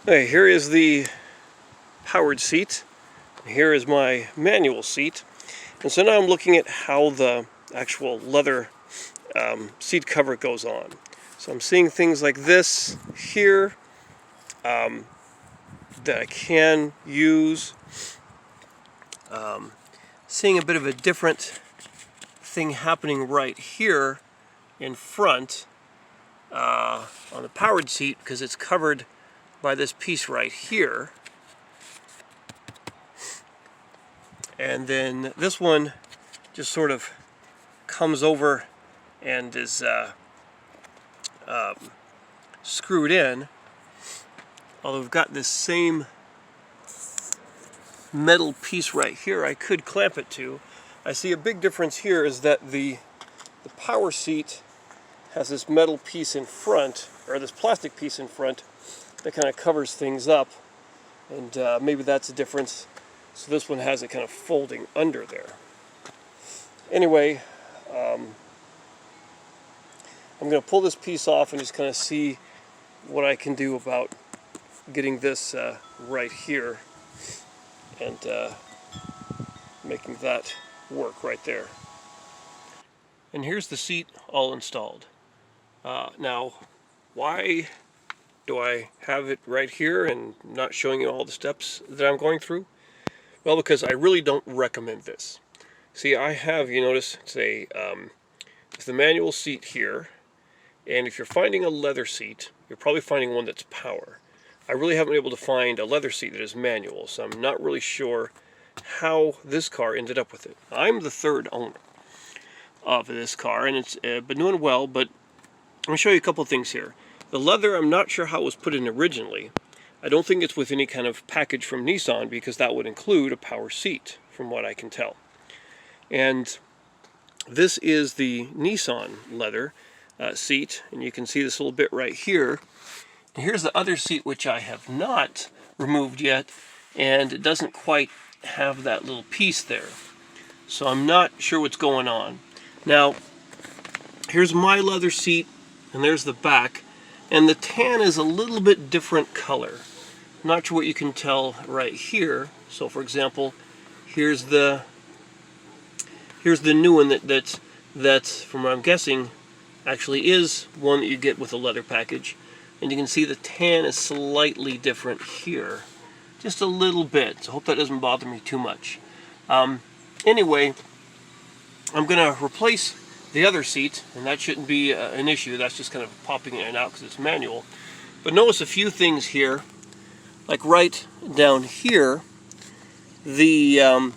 Okay, here is the powered seat. Here is my manual seat. And so now I'm looking at how the actual leather seat cover goes on. So I'm seeing things like this here that I can use. Seeing a bit of a different thing happening right here in front on the powered seat because it's covered by this piece right here. And then this one just sort of comes over and is screwed in. Although we've got this same metal piece right here I could clamp it to. I see a big difference here is that the power seat has this metal piece in front, or this plastic piece in front, that kind of covers things up, and maybe that's a difference. So this one has it kind of folding under there. Anyway, I'm going to pull this piece off and just kind of see what I can do about getting this right here and making that work right there. And here's the seat all installed. Now, why do I have it right here and not showing you all the steps that I'm going through? Well, because I really don't recommend this. See, I have, you notice, it's the manual seat here, and if you're finding a leather seat, you're probably finding one that's power. I really haven't been able to find a leather seat that is manual, so I'm not really sure how this car ended up with it. I'm the third owner of this car, and it's been doing well, but let me show you a couple of things here. The leather, I'm not sure how it was put in originally. I don't think it's with any kind of package from Nissan, because that would include a power seat, from what I can tell. And this is the Nissan leather seat, and you can see this little bit right here. And here's the other seat, which I have not removed yet, and it doesn't quite have that little piece there. So I'm not sure what's going on. Now, here's my leather seat, and there's the back, and the tan is a little bit different color. I'm not sure what you can tell right here. So for example, here's the new one that's from what I'm guessing actually is one that you get with a leather package. And you can see the tan is slightly different here. Just a little bit. So I hope that doesn't bother me too much. Anyway, I'm going to replace the other seat, and that shouldn't be an issue. That's just kind of popping in and out because it's manual. But notice a few things here. Like right down here, the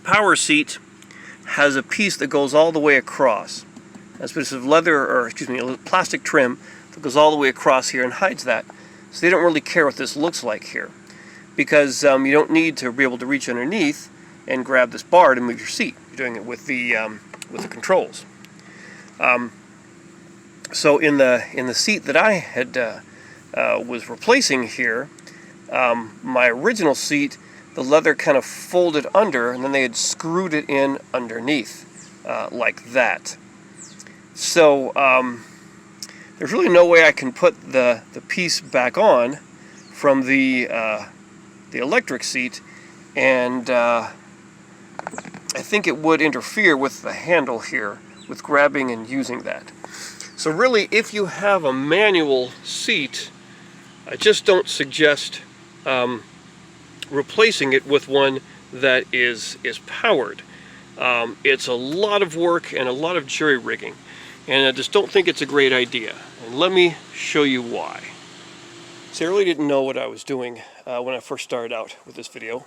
power seat has a piece that goes all the way across. That's a piece of leather, or excuse me, a plastic trim that goes all the way across here and hides that. So they don't really care what this looks like here, because you don't need to be able to reach underneath and grab this bar to move your seat. You're doing it with the controls. So in the seat that I had was replacing here, my original seat, the leather kind of folded under, and then they had screwed it in underneath like that. So there's really no way I can put the piece back on from the electric seat, and I think it would interfere with the handle here, with grabbing and using that. So really, if you have a manual seat, I just don't suggest replacing it with one that is powered. It's a lot of work and a lot of jury rigging, and I just don't think it's a great idea. And let me show you why. See, I really didn't know what I was doing when I first started out with this video.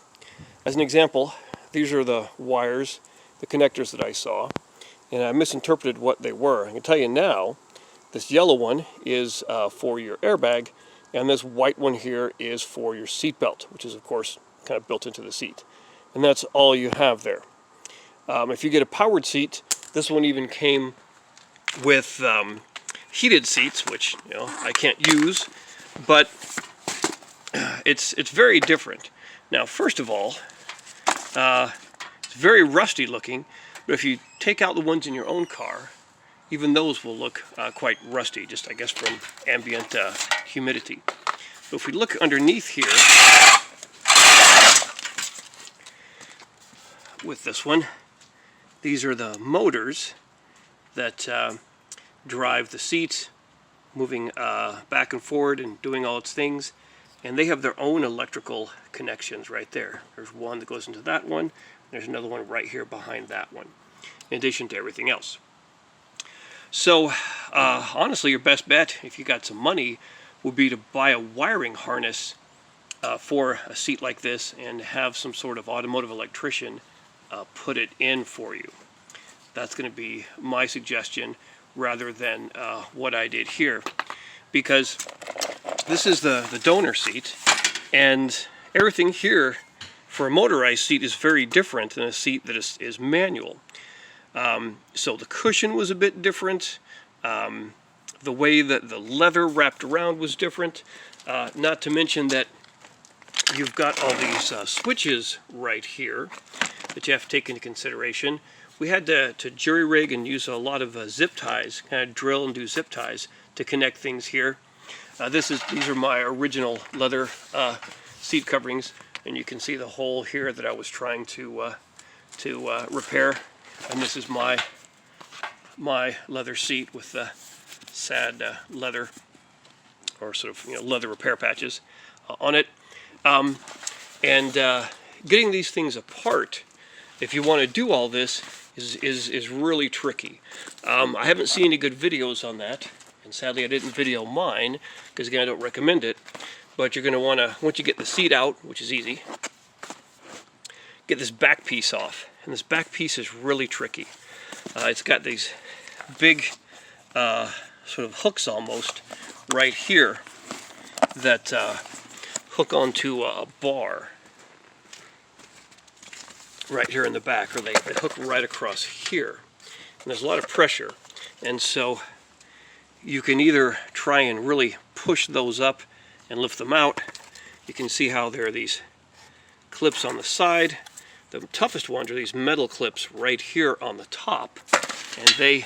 As an example, these are the wires, the connectors that I saw, and I misinterpreted what they were. I can tell you now, this yellow one is for your airbag, and this white one here is for your seat belt, which is of course kind of built into the seat. And that's all you have there. If you get a powered seat, this one even came with heated seats, which I can't use, but it's very different. Now, first of all, it's very rusty looking, but if you take out the ones in your own car, even those will look quite rusty, just I guess from ambient humidity. So if we look underneath here with this one, these are the motors that drive the seat, moving back and forward and doing all its things. And they have their own electrical connections right there. There's one that goes into that one. There's another one right here behind that one, in addition to everything else. So honestly, your best bet, if you got some money, would be to buy a wiring harness for a seat like this and have some sort of automotive electrician put it in for you. That's going to be my suggestion rather than what I did here, because this is the donor seat, and everything here for a motorized seat is very different than a seat that is manual. So the cushion was a bit different. The way that the leather wrapped around was different. Not to mention that you've got all these switches right here that you have to take into consideration. We had to jury rig and use a lot of zip ties, kind of drill and do zip ties to connect things here. These are my original leather seat coverings, and you can see the hole here that I was trying to repair. And this is my leather seat with the sad leather, or sort of leather repair patches on it. Getting these things apart, if you want to do all this, is really tricky. I haven't seen any good videos on that, and sadly I didn't video mine because again I don't recommend it. But you're going to want to, once you get the seat out, which is easy, get this back piece off, and this back piece is really tricky. It's got these big sort of hooks almost right here that hook onto a bar right here in the back, or they hook right across here. And there's a lot of pressure, and so you can either try and really push those up and lift them out. You can see how there are these clips on the side. The toughest ones are these metal clips right here on the top, and they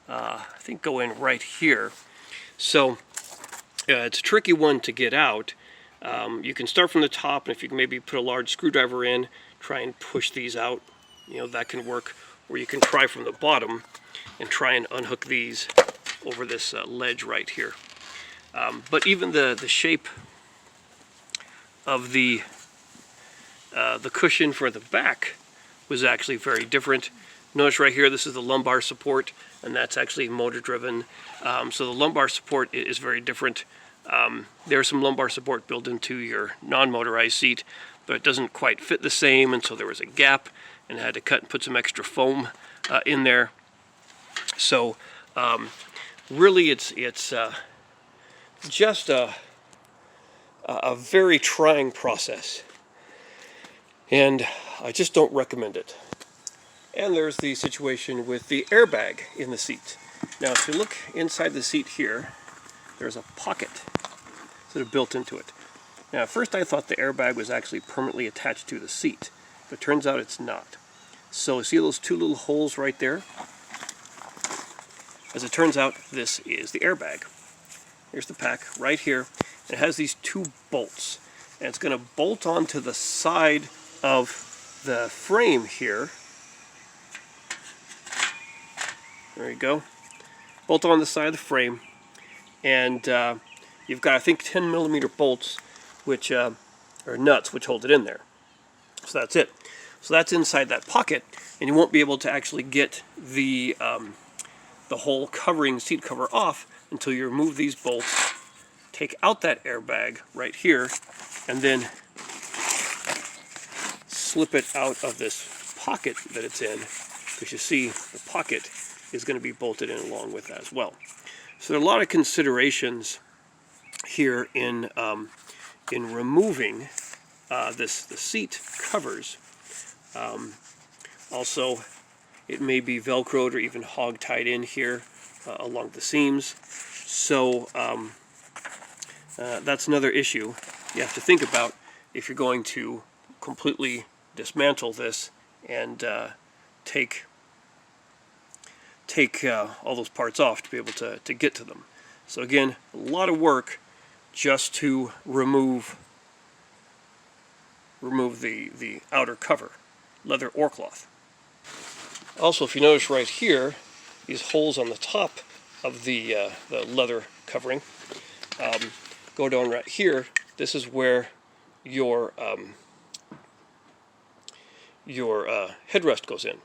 I think go in right here. So it's a tricky one to get out. You can start from the top, and if you can maybe put a large screwdriver in, try and push these out, that can work. Or you can try from the bottom and try and unhook these over this ledge right here. But even the shape of the cushion for the back was actually very different. Notice right here, this is the lumbar support, and that's actually motor driven. So the lumbar support is very different. There's some lumbar support built into your non-motorized seat, but it doesn't quite fit the same, and so there was a gap, and I had to cut and put some extra foam in there. So really it's just a very trying process, and I just don't recommend it. And there's the situation with the airbag in the seat. Now if you look inside the seat here, there's a pocket sort of built into it. Now at first I thought the airbag was actually permanently attached to the seat, but it turns out it's not. So see those two little holes right there? As it turns out, this is the airbag. Here's the pack right here. It has these two bolts, and it's going to bolt onto the side of the frame here. There you go. Bolt on the side of the frame, and you've got, I think, 10mm bolts, which are nuts, which hold it in there. So that's it. So that's inside that pocket, and you won't be able to actually get the whole covering, seat cover, off until you remove these bolts, take out that airbag right here, and then slip it out of this pocket that it's in, because you see the pocket is going to be bolted in along with that as well. So there are a lot of considerations here in removing the seat covers. Also, it may be velcroed or even hog tied in here along the seams. So that's another issue you have to think about if you're going to completely dismantle this and take all those parts off to be able to get to them. So again, a lot of work just to remove the outer cover, leather or cloth. Also, if you notice right here, these holes on the top of the leather covering go down right here. This is where your headrest goes in.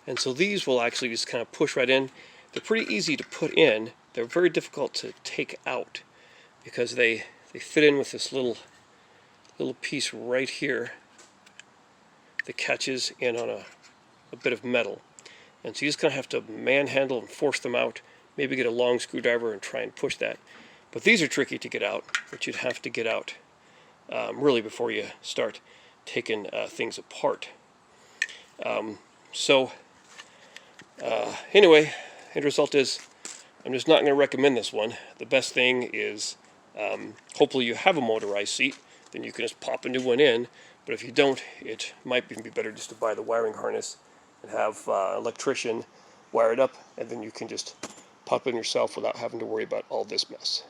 And so these will actually just kind of push right in. They're pretty easy to put in. They're very difficult to take out because they fit in with this little piece right here that catches in on a bit of metal. And so you just kind of have to manhandle and force them out, maybe get a long screwdriver and try and push that. But these are tricky to get out, but you'd have to get out really before you start taking things apart. Anyway, end result is I'm just not going to recommend this one. The best thing is hopefully you have a motorized seat, then you can just pop a new one in. But if you don't, it might even be better just to buy the wiring harness and have an electrician wire it up, and then you can just pop it in yourself without having to worry about all this mess.